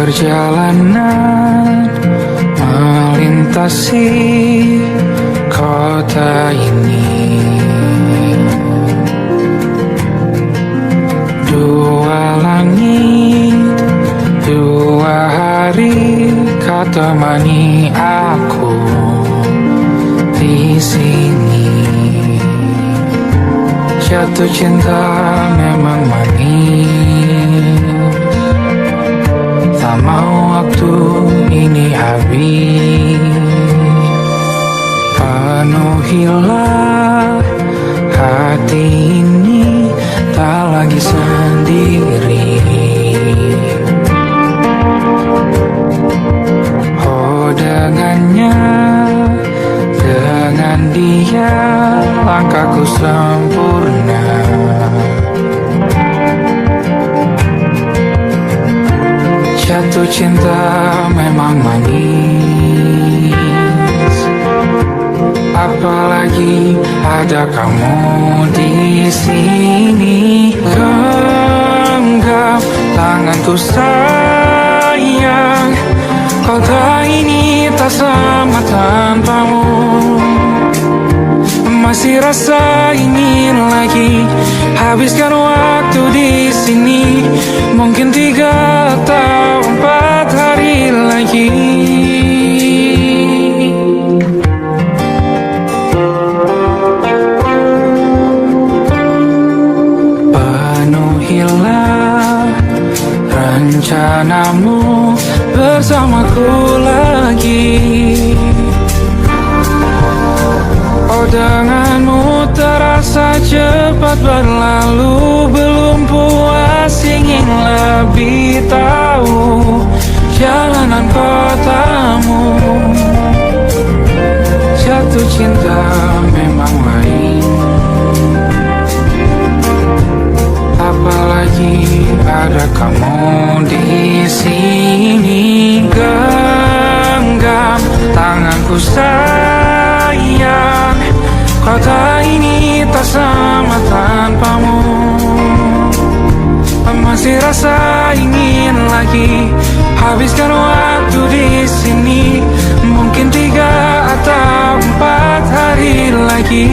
Perjalanan melintasi kota ini, dua langit, dua hari kau temani aku di sini. Jatuh cinta memang manis, tak mau waktu ini habis. Penuhilah hati ini, tak lagi sendiri. Oh dengannya, dengan dia langkahku sempurna. Jatuh cinta memang manis, apalagi ada kamu di sini. Genggam tanganku sayang, kota ini tak sama tanpamu. Masih rasa ingin lagi habiskan waktu di sini. Mungkin 3 atau 4 hari lagi. Penuhilah rencanamu bersamaku lagi. Oh denganmu terasa cepat berlalu, belum puas ingin lebih tahu jalanan kotamu. Jatuh cinta memang lain, apalagi ada kamu di sini. Genggam tanganku sayang, kota ini tak sama tanpamu. Masih rasa ingin lagi habiskan waktu di sini. Mungkin 3 atau 4 hari lagi.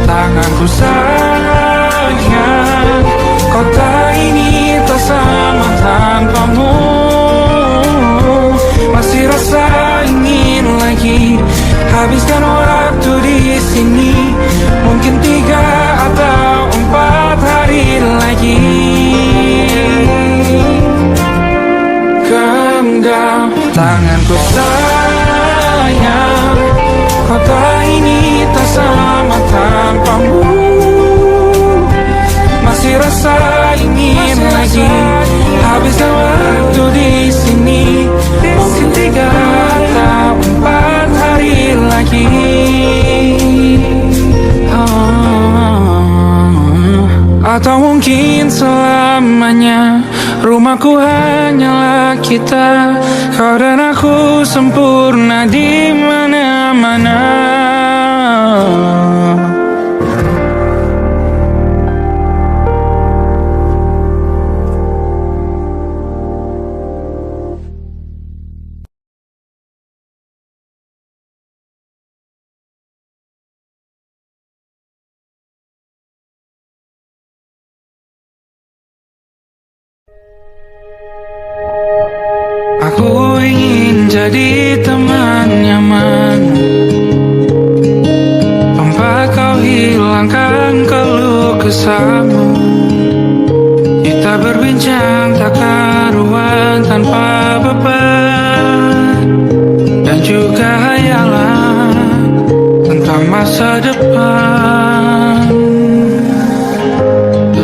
Tanganku sayang, kota ini tak sama tanpamu. Masih rasa ingin lagi habiskan waktu di sini. Mungkin 3 atau 4 hari lagi. Genggam tanganku sayang, kota ini tak sama tanpamu. Masih rasa ingin lagi habiskan waktu di sini. Mungkin 3 atau 4 hari lagi. Atau mungkin selamanya. Rumahku hanyalah kita, kau dan aku sempurna di mana-mana. Aku ingin jadi teman nyaman, tempat kau hilangkan keluh kesahmu. Kita berbincang tak karuan tanpa beban, dan juga hayalan tentang masa depan.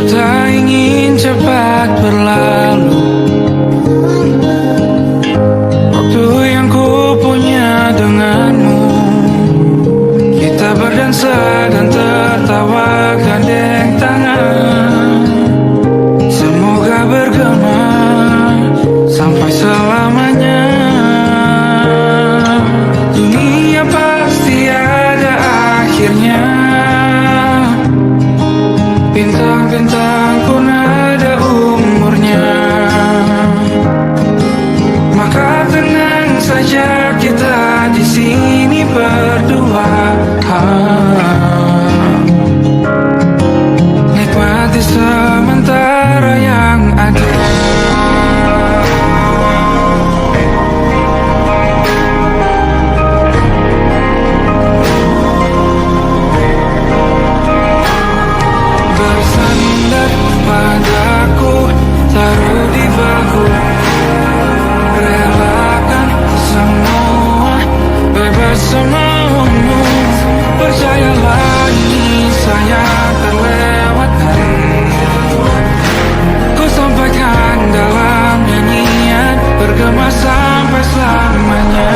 Tak ingin cepat berlalu, bersamamu. Percayalah ini saya terlewatkan. Ku sampaikan dalam nyanyian, bergema sampai selamanya.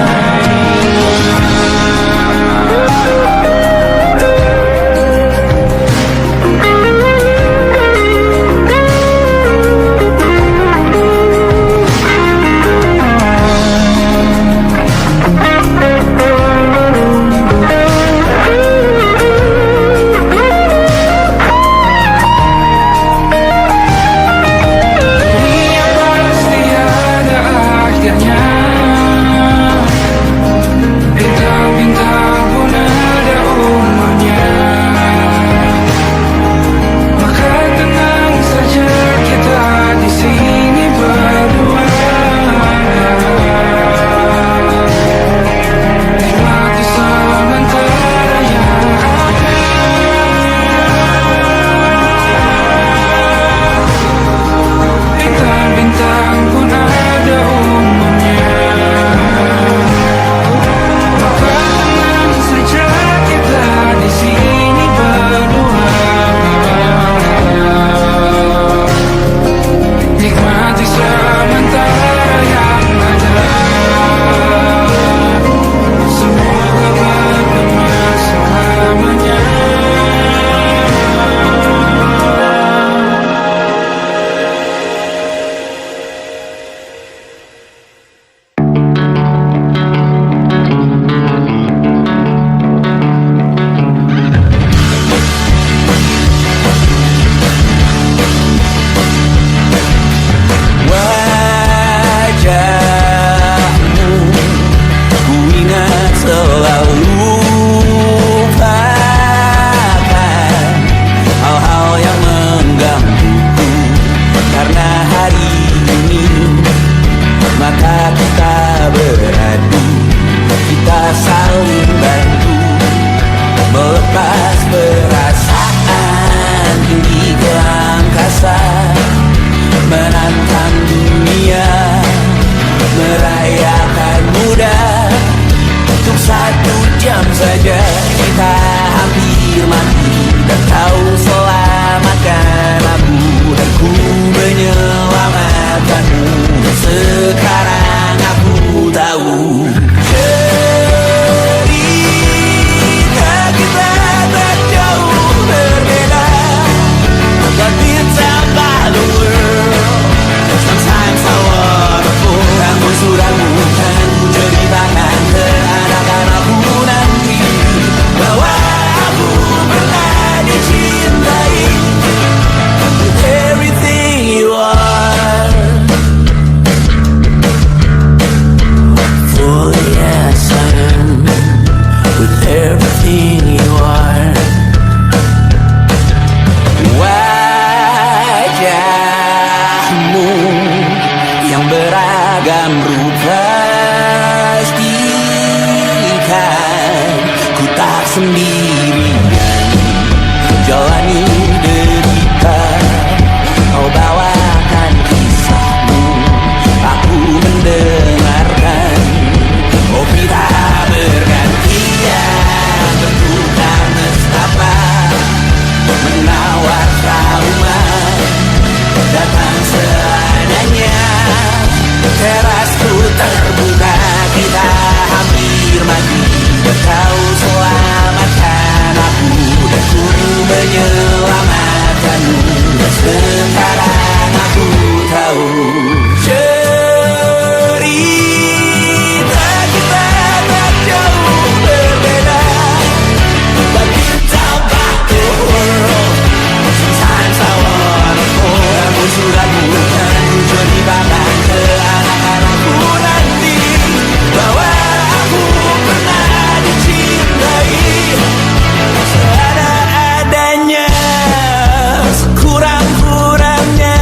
Kurang-kurangnya,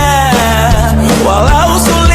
walau sulit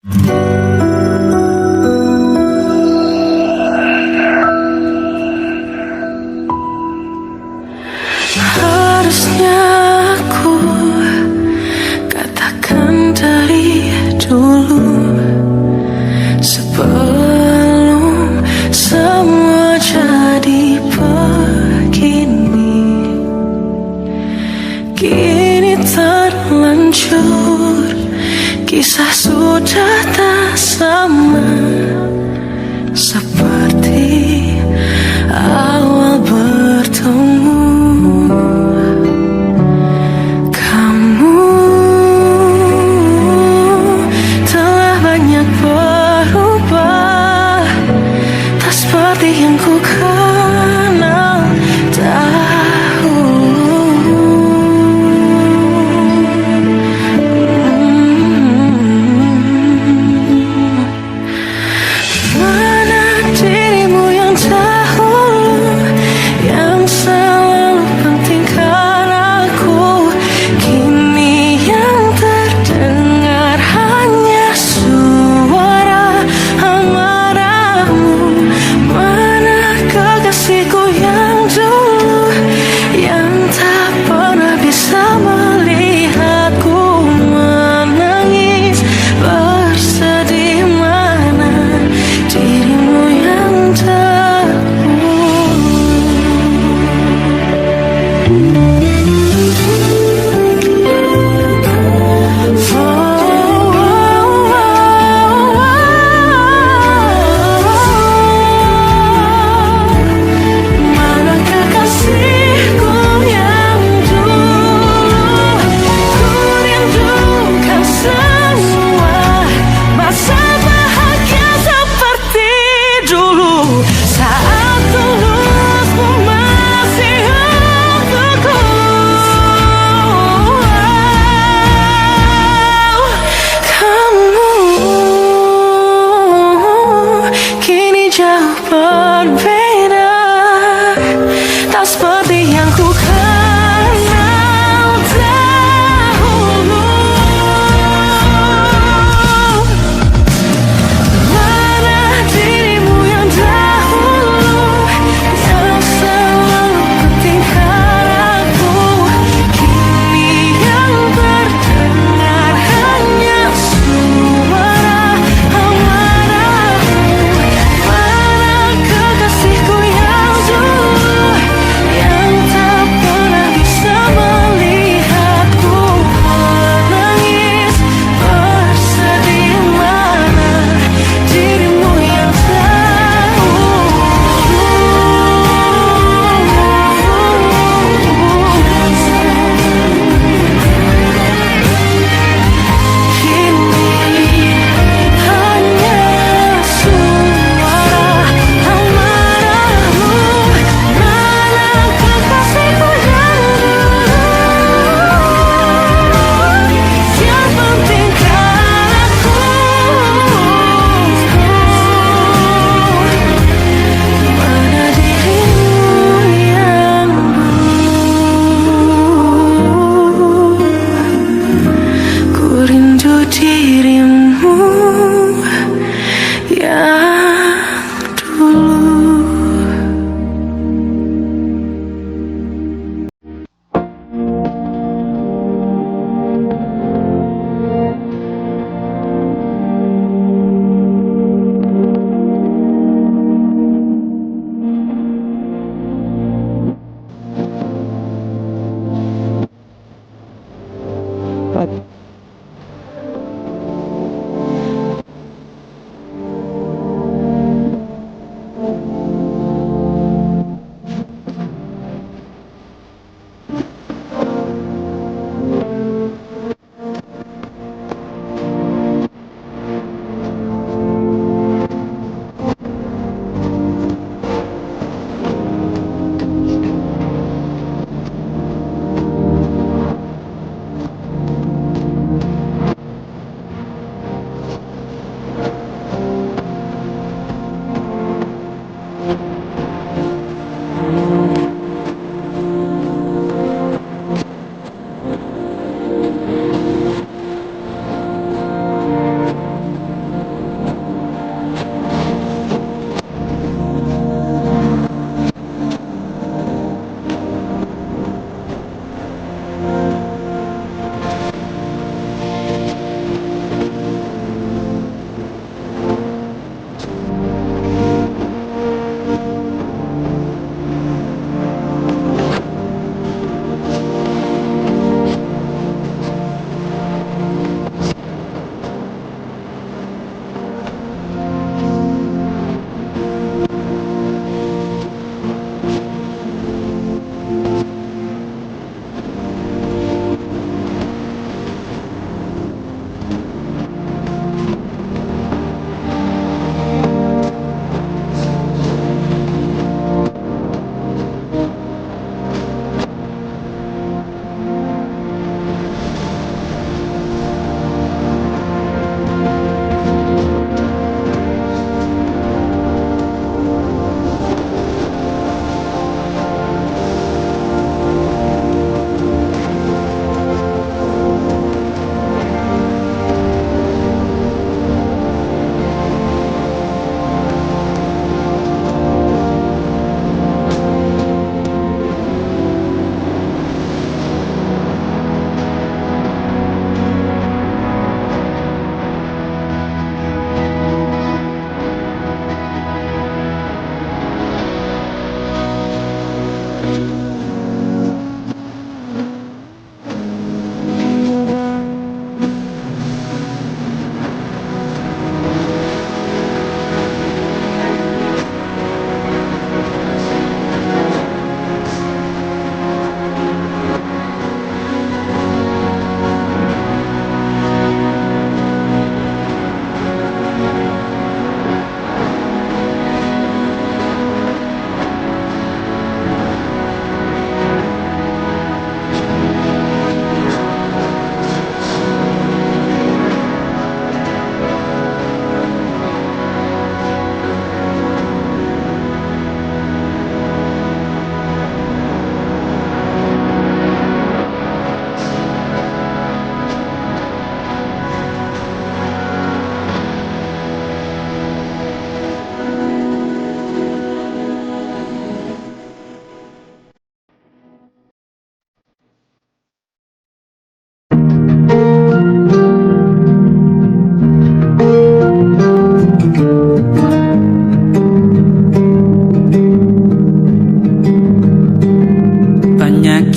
Harusnya aku katakan dari dulu, sebelum semua jadi begini. Kini terlanjur, kisah sudah tak sama seperti awal bertemu. Kamu telah banyak berubah, tak seperti yang ku kenal dahulu. Mana diri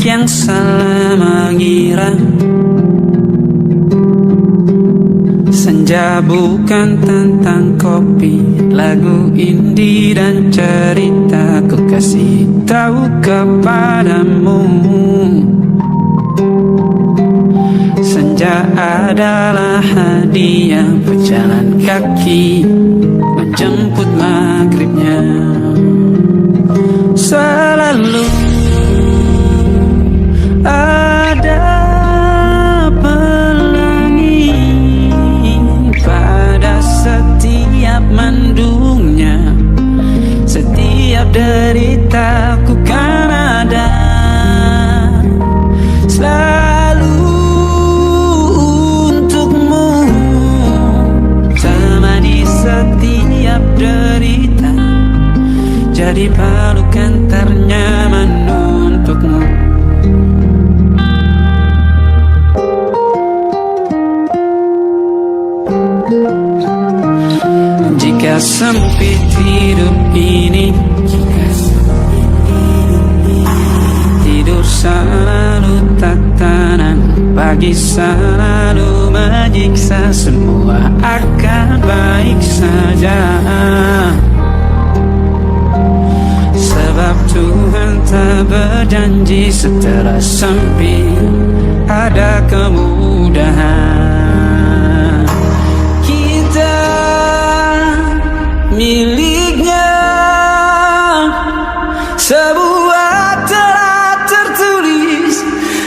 Yang salah mengira senja bukan tentang kopi, lagu indie dan cerita ku kasih tahu kepadamu. Senja adalah hadiah pejalan kaki menjemput maghribnya. Selalu ada pelangi pada setiap mendungnya, setiap deritaku kan ada selalu untukmu, temani setiap derita, jadi pelukan ternyaman untukmu. Jika sempit hidup ini, tidur selalu tatanan, pagi selalu menyiksa, semua akan baik saja. Sebab Tuhan tak berjanji setelah sempit ada kemudahan. Kita miliknya sebuah telah tertulis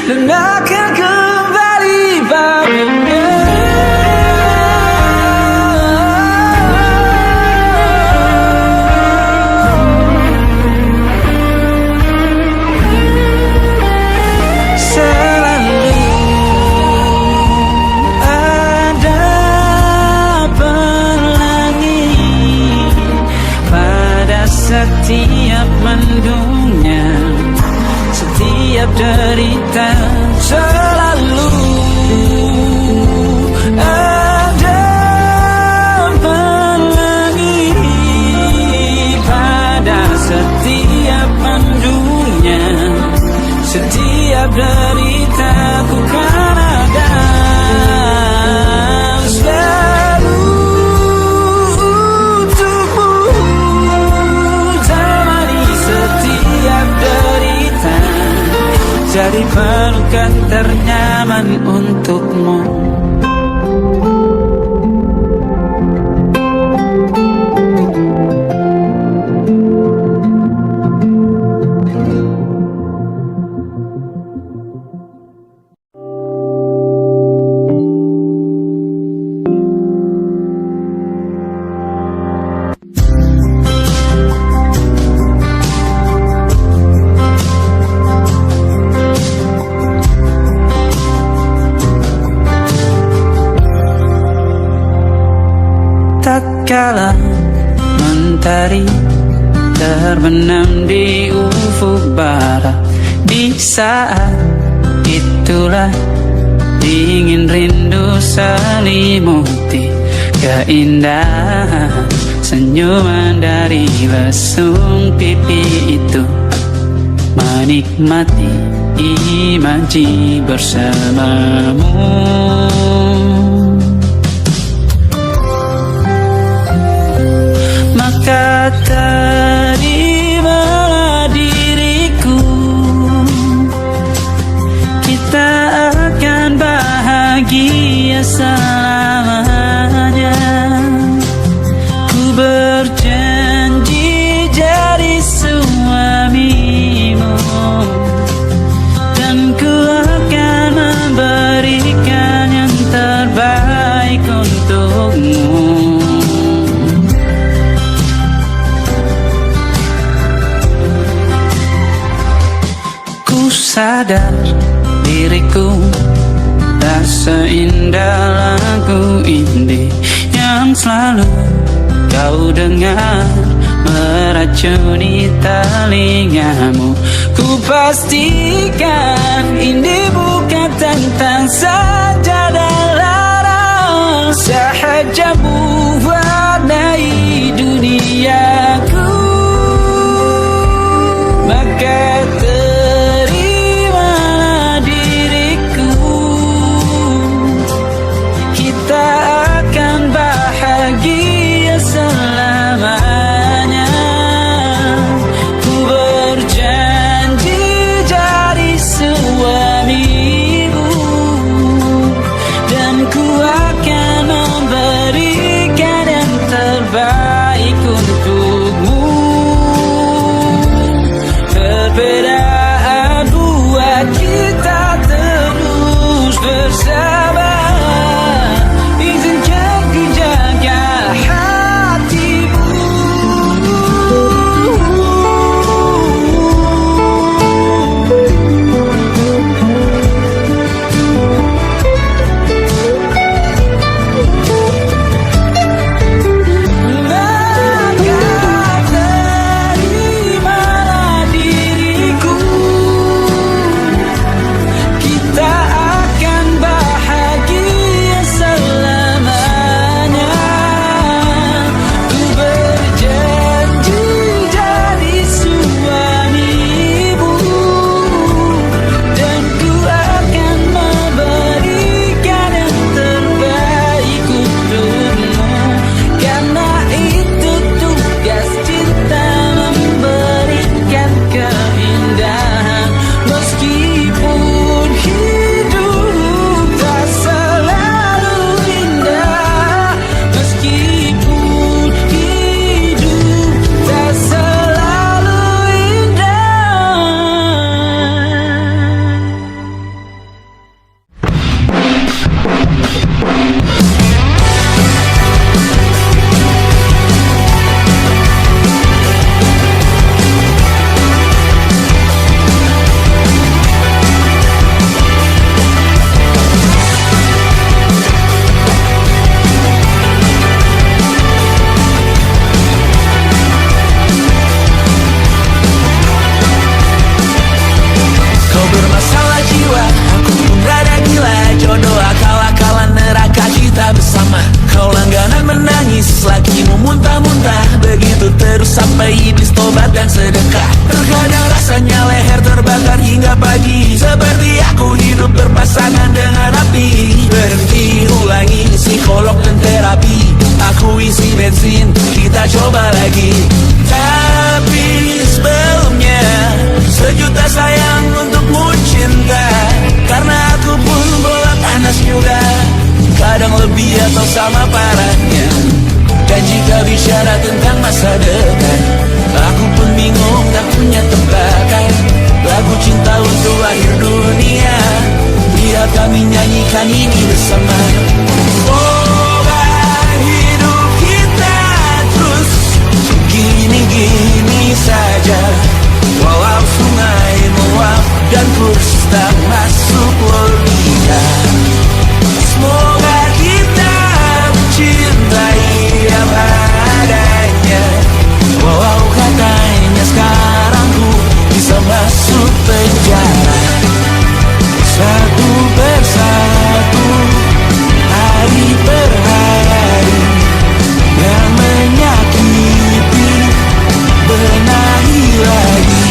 dan akan kembali padanya. Setiap mendungnya, setiap derita, selalu ada pelangi pada setiap mendungnya, setiap derita ku kan ada selalu jadi pelukan ternyaman untukmu. Kala mentari terbenam di ufuk barat, di saat itulah dingin rindu selimuti keindahan senyuman dari lesung pipi itu. menikmati imaji bersamamu. Maka terimalah diriku, kita akan bahagia selamanya. Ku berjanji jadi suamimu, dan ku akan memberikan yang terbaik untukmu. Ku sadar diriku tak seindah lagu ini yang selalu kau dengar meracuni telingamu. Ku pastikan ini bukan tentang saja dan larang, sahaja mewarnai duniaku. Maka terimalah diriku, kita akan bahagia selamanya. Ku berjanji jadi suamimu, dan ku akan memberikan yang terbaik untukmu. Perbedaan buat kita terus bersama. Izinkan ku jaga hatimu. Maka terimalah diriku, kita akan bahagia selamanya. Ku berjanji jadi suamimu, dan ku akan memberikan yang terbaik untukmu. Karena itu tugas cinta, memberikan keindahan. Meskipun hidup tak selalu indah, meskipun hidup tak selalu indah. Kau bermasalah jiwa, aku pun rada gila. Jodoh akal-akalan neraka kita bersama. Kau langganan menangis, lakimu muntah-muntah. Begitu terus sampai iblis tobat dan sedekah. Terkadang rasanya leher terbakar hingga pagi. Seperti aku hidup berpasangan dengan api. Berhenti ulangi psikolog dan terapi. Aku isi bensin, kita coba lagi. Tapi sebelumnya sejuta sayang untukmu cinta. Karena aku pun bola panas juga, kadang lebih atau sama parahnya. Dan jika bicara tentang masa depan, aku pun bingung tak punya tebakan. Lagu cinta untuk akhir dunia, biar kami nyanyikan ini bersama. Semoga hidup kita terus gini-gini saja. Walau sungai meluap dan kurs tak masuk logika. Semoga kita mencintai apa adanya. Walau katanya sekarang ku bisa masuk penjara. Satu persatu, hari per hari, yang menyakiti benahi lagi.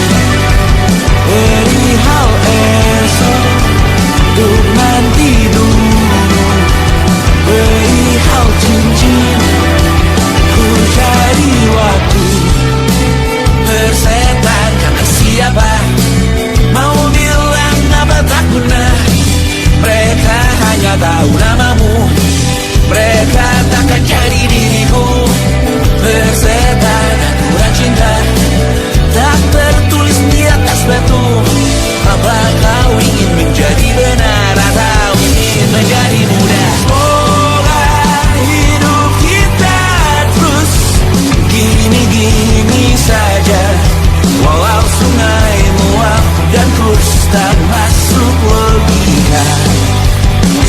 tak masuk logika.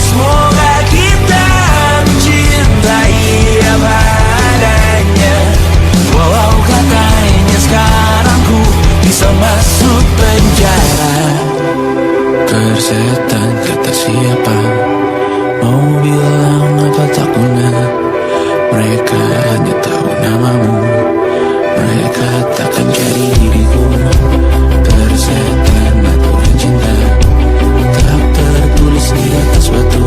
Semoga kita mencintai apa adanya, walau katanya sekarang ku bisa masuk penjara. Persetan kata siapa, mau bilang apa tak guna. Mereka hanya tahu namamu, mereka takkan jadi diriku. Persetan aturan cinta tak tertulis di atas batu.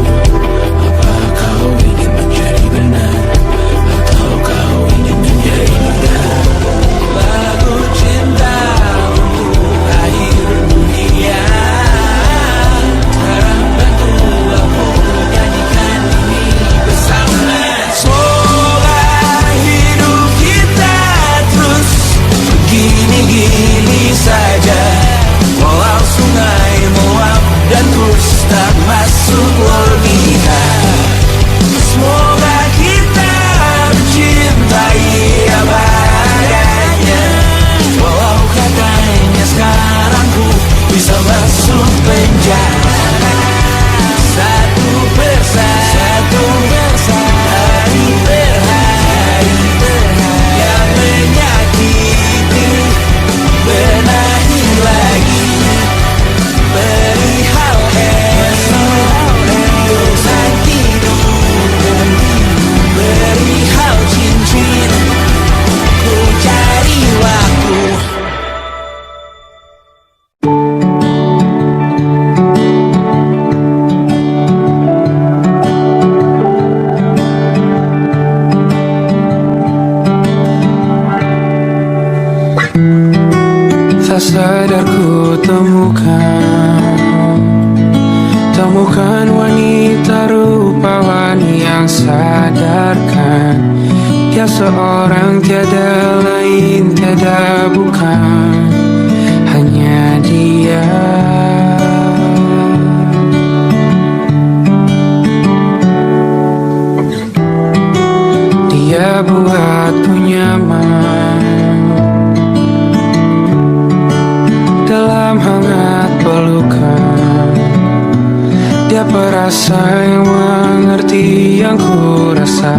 Apa kau ingin menjadi benar, atau kau ingin menjadi mudah? Lagu cinta untuk akhir dunia, harap bantu aku nyanyikan ini bersama. Semoga hidup kita terus begini-gini saja, walau sungai meluap dan terus tak masuk logika. Semoga kita mencintai apa adanya, walau katanya sekarang ku bisa masuk penjara. Satu persatu, hari per hari, yang menyakiti benahi lagi. Perihal dosa tidur, perihal cincin, ku cari waktu. Tak sadar ku temukan wanita rupawan yang sadarkan, dia seorang tiada lain, tiada bukan, hanya dia. Dia buatku nyaman dalam hangat pelukan. Dia perasa yang mengerti yang ku rasa,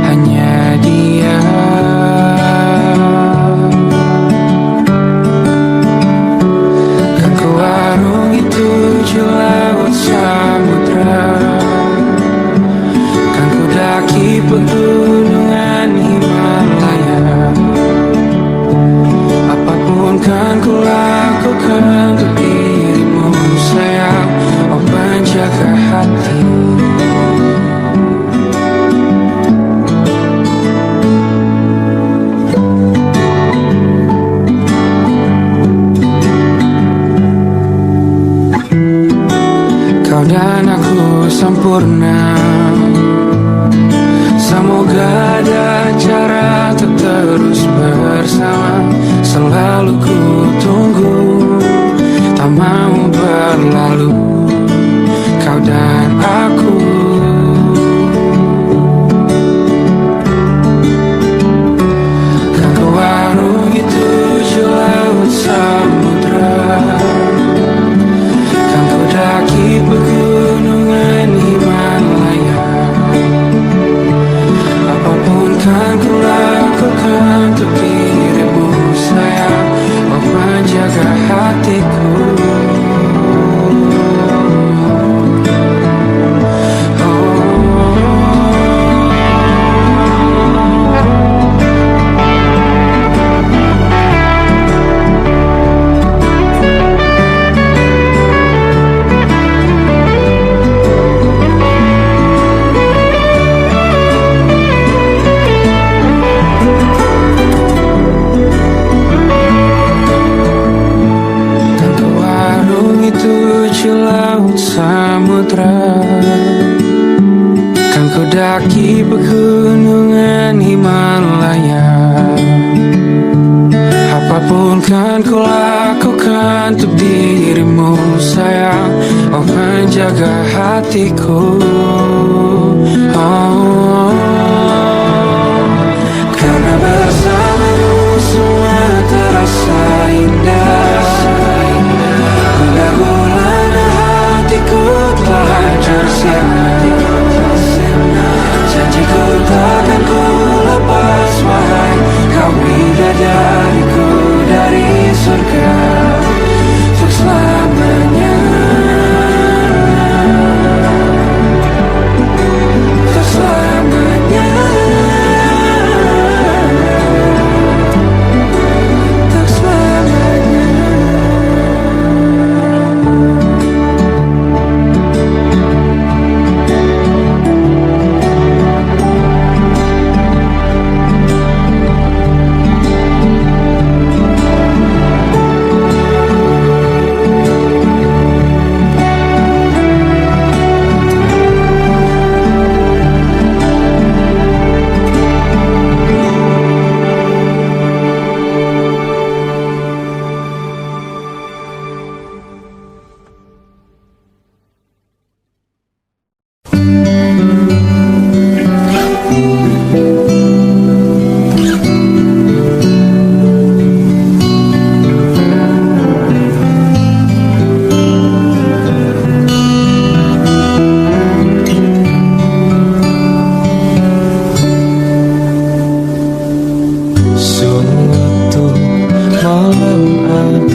hanya dia. Kan ku warungi tujuh laut samudra, kan ku daki pegunungan Himalaya. Apapun kan ku lakukan untuk dirimu sayang, oh penjaga hati. Kau dan aku sempurna, semoga ada cara untuk terus bersama. Selalu ku tunggu, tak mau berlalu, kau dan aku. Kan ku warungi tujuh laut samudra, kan ku daki pegunungan Himalaya. Apapun kan ku lakukan untuk dirimu sayang, oh penjaga hatiku. Samudra, kan ku daki pegunungan Himalaya. Apapun kan ku lakukan untuk dirimu sayang, oh penjaga hatiku. Oh, karena bersamamu semua terasa indah.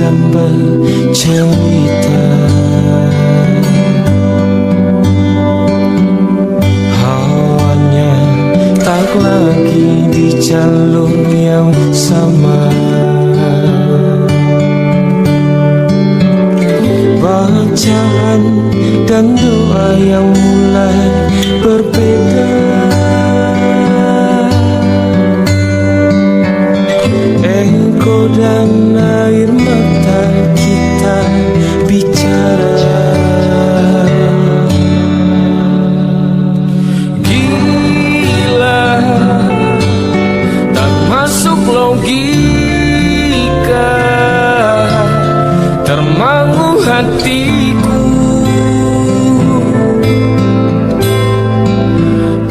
dan bercerita. Hawanya tak lagi di jalur yang sama. Bacaan dan doa yang mulai berbeda. Ego dan air mata kita bicara. Gila, tak masuk logika, termangu hatiku.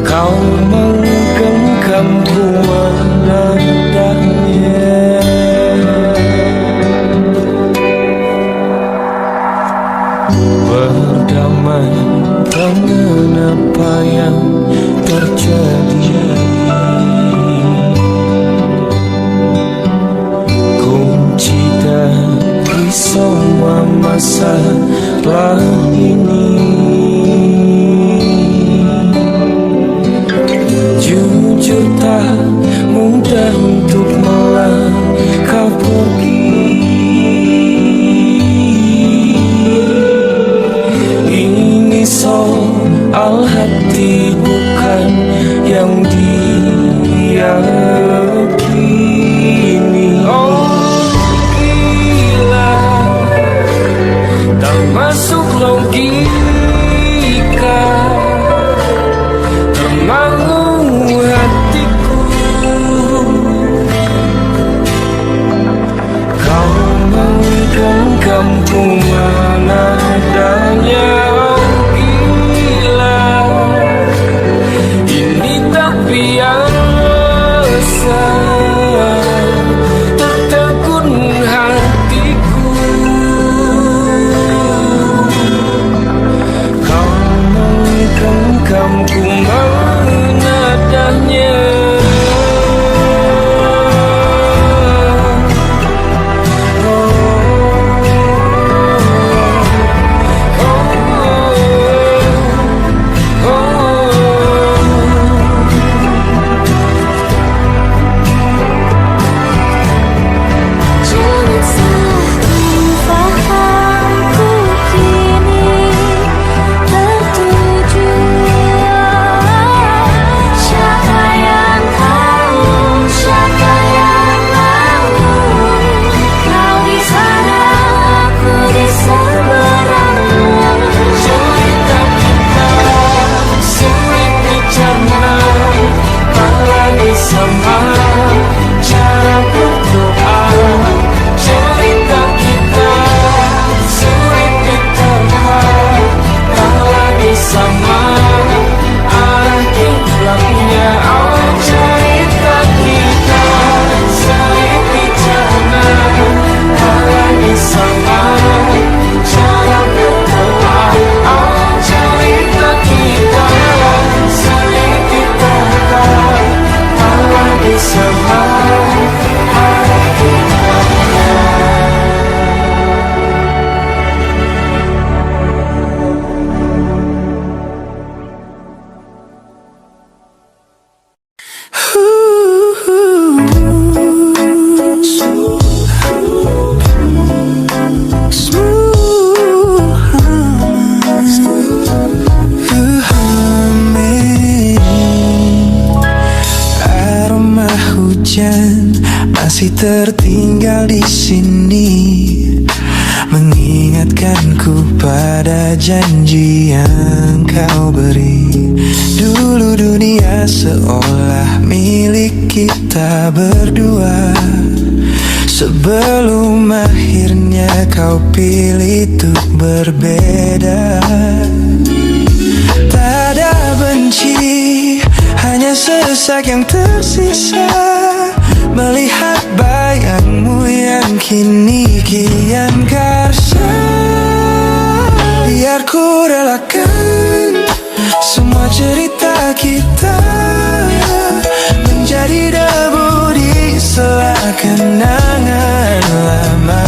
Kau menggenggamku menandanya. Berdamai dengan apa yang terjadi. Kunci dari semua masalah ini, jujur tak mudah untuk melangkah pergi. Ini soal hati bukan yang diyakini. Oh gila, tak masuk logika, termangu hatiku. Kau menggenggamku menadanya. Masih tertinggal di sini, mengingatkanku pada janji yang kau beri. Dulu dunia seolah milik kita berdua, sebelum akhirnya kau pilih untuk berbeda. Tak ada benci, hanya sesak yang tersisa, melihat bayangmu yang kini kian karsa. Biar ku relakan semua cerita kita menjadi debu di sela kenangan lama.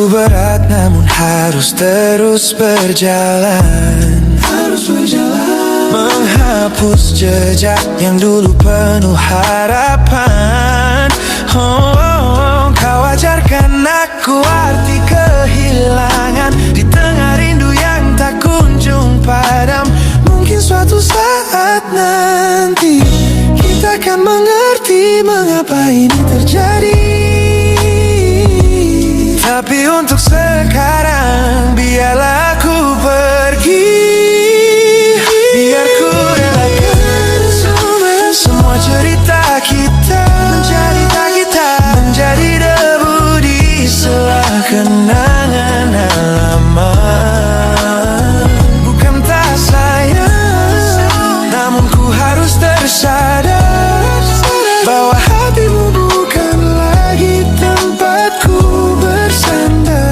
Waktu berat namun harus terus berjalan. Menghapus jejak yang dulu penuh harapan. Kau ajarkan aku arti kehilangan di tengah rindu yang tak kunjung padam. Mungkin suatu saat nanti kita akan mengerti mengapa ini terjadi. Tapi untuk sekarang biarlah aku pergi. Biar ku relakan semua cerita kita menjadi debu di sela kenangan halaman. Bukan tak sayang, namun ku harus tersadar bahwa hatimu bukan lagi tempatku bersandar.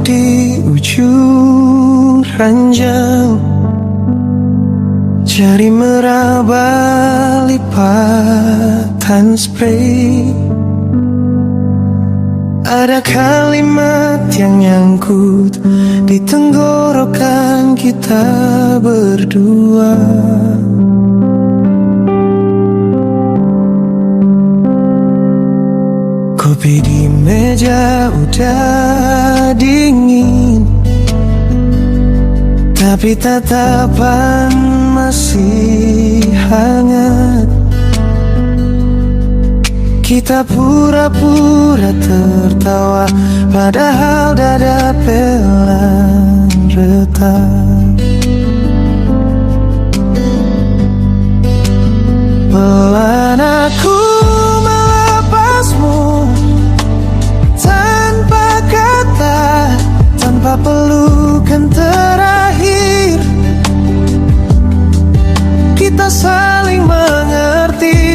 di ujung ranjau, jari meraba lipatan spray. Ada kalimat yang nyangkut di tenggorokan kita berdua. Kopi di meja udah dingin, tapi tatapan masih hangat. Kita pura-pura tertawa, padahal dada pelan retak. Pelan aku melepasmu, tanpa kata, tanpa pelukan terakhir. Kita saling mengerti,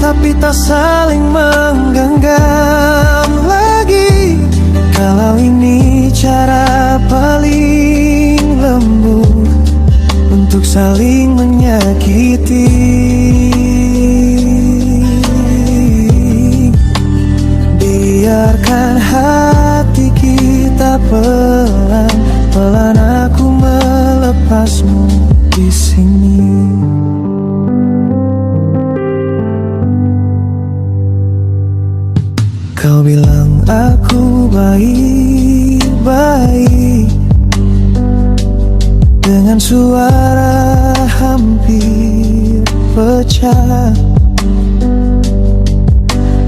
tapi tak saling menggenggam lagi. Kalau ini cara paling lembut untuk saling menyakiti. Biarkan hati kita pelan-pelan aku melepasmu di sini. Kau bilang aku baik-baik, dengan suara hampir pecah.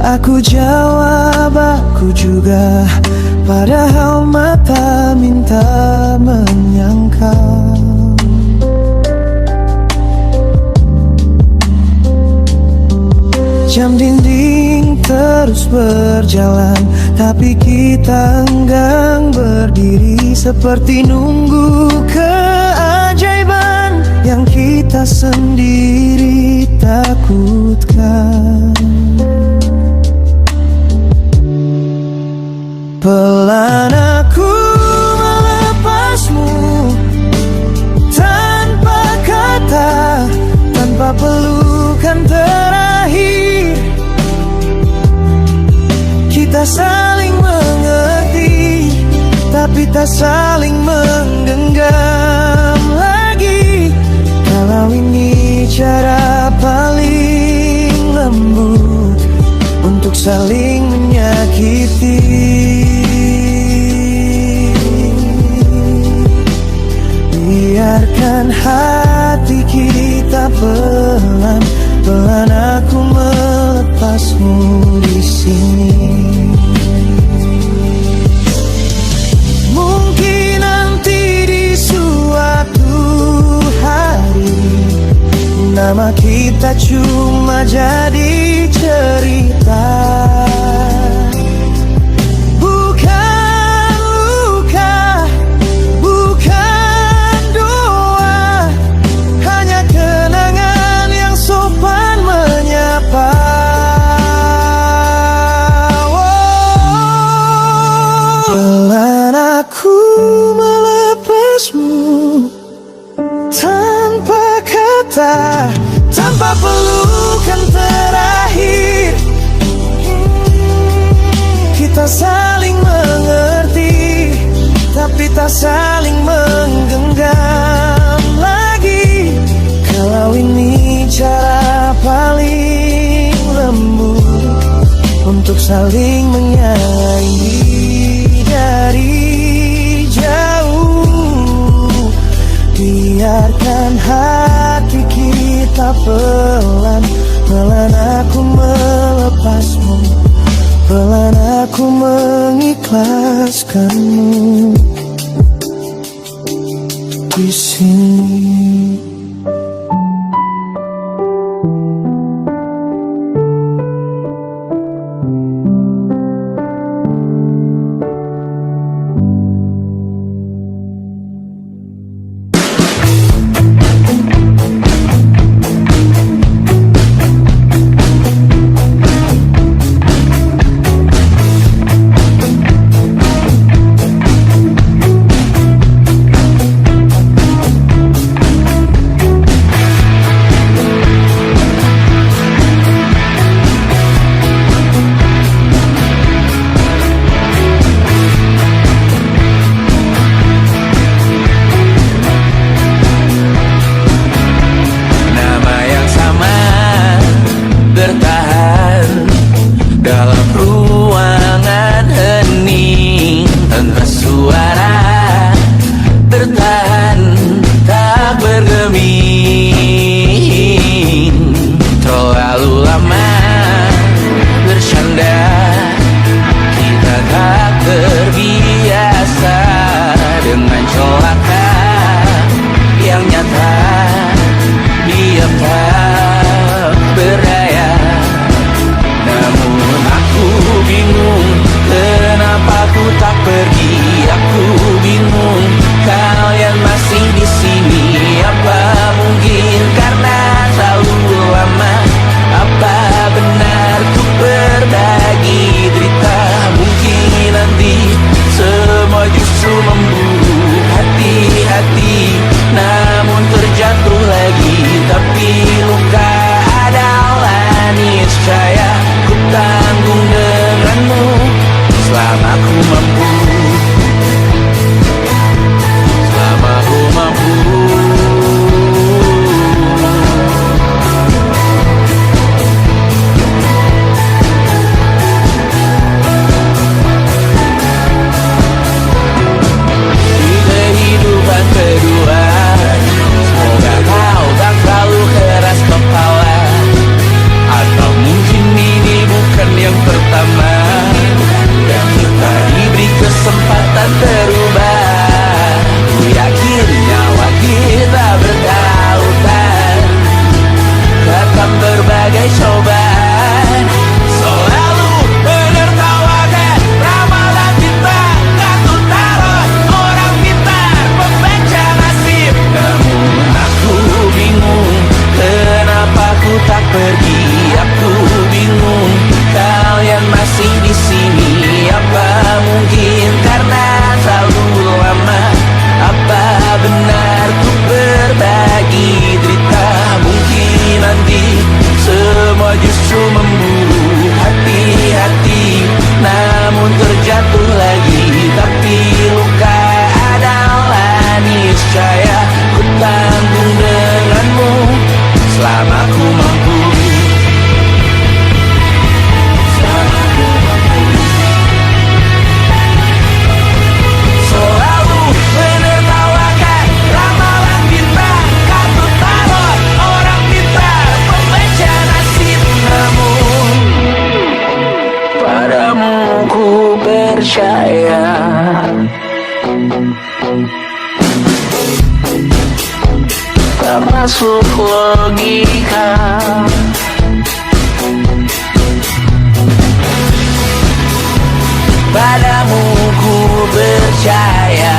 Aku jawab aku juga, padahal mata minta menyangkal. Jam dinding terus berjalan, tapi kita enggan berdiri, seperti nunggu keajaiban yang kita sendiri takutkan. Pelan aku melepasmu, tanpa kata, tanpa pelukan terakhir. Kita saling mengerti, tapi tak saling menggenggam lagi. Kalau ini cara paling lembut untuk saling menyakiti. Biarkan hati kita pelan-pelan aku melepasmu di sini. Mungkin nanti di suatu hari nama kita cuma jadi cerita. Pelan aku melepasmu, tanpa kata, tanpa pelukan terakhir. Kita saling mengerti, tapi tak saling menggenggam lagi. Kalau ini cara paling lembut untuk saling menyayangi dari jauh. Biarkan hati kita pelan-pelan aku melepasmu, pelan aku mengikhlaskanmu di sini. tak masuk logika. Padamu ku percaya,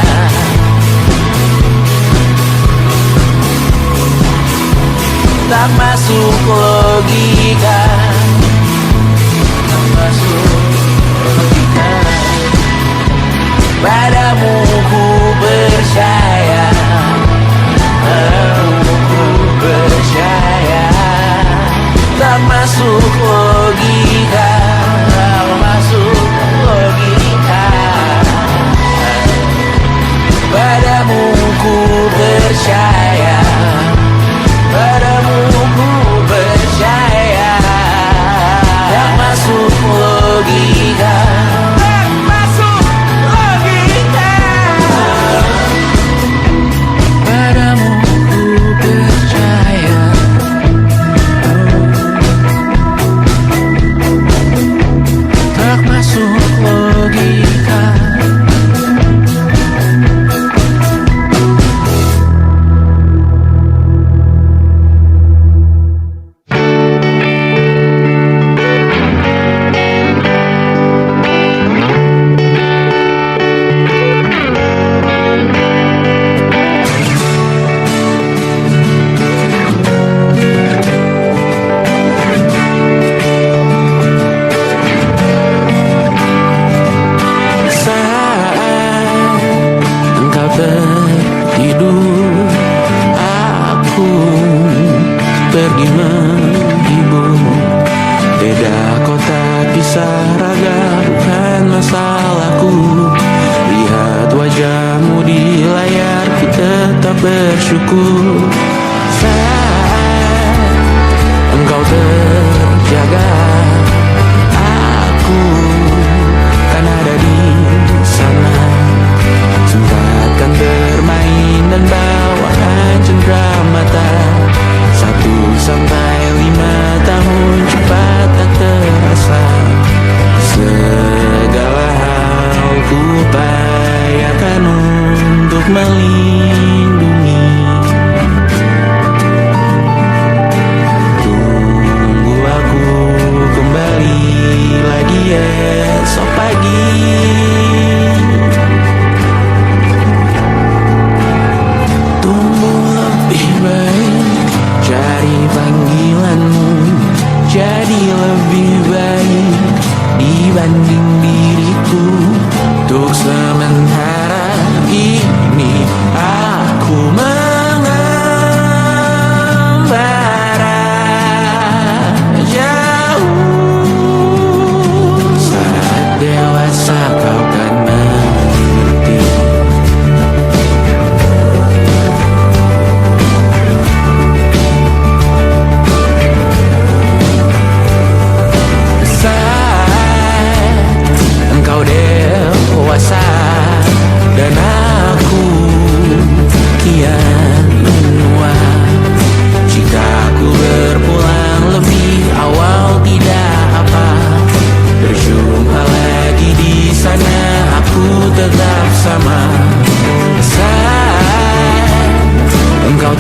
tak masuk logika, tak masuk logika. Padamu ku percaya, padamu ku percaya, tak masuk logika, tak masuk logika. Padamu ku percaya, padamu ku percaya, tak masuk logika, tak masuk logika. Padamu ku percaya, tak masuk logika. Tertidur, aku pergi menghibur. Beda kota, pisah raga, bukan masalahku. Lihat wajahmu di layar, ku tetap bersyukur. Saat engkau terjaga, aku kan ada di sana. Sempatkan bermain dan bawaan cenderamata. 1-5 tahun cepat tak terasa. Segala hal ku upayakan untuk melindungi. Tunggu aku kembali lagi esok pagi. Cari panggilanmu jadi lebih baik dibanding diriku. Untuk sementara ini aku mengembara jauh. Saat dewasa kau kan mengerti. Engkau dewasa dan aku kian menua. Jika aku berpulang lebih awal tidak apa. Berjumpa lagi di sana, aku tetap sama. Saat engkau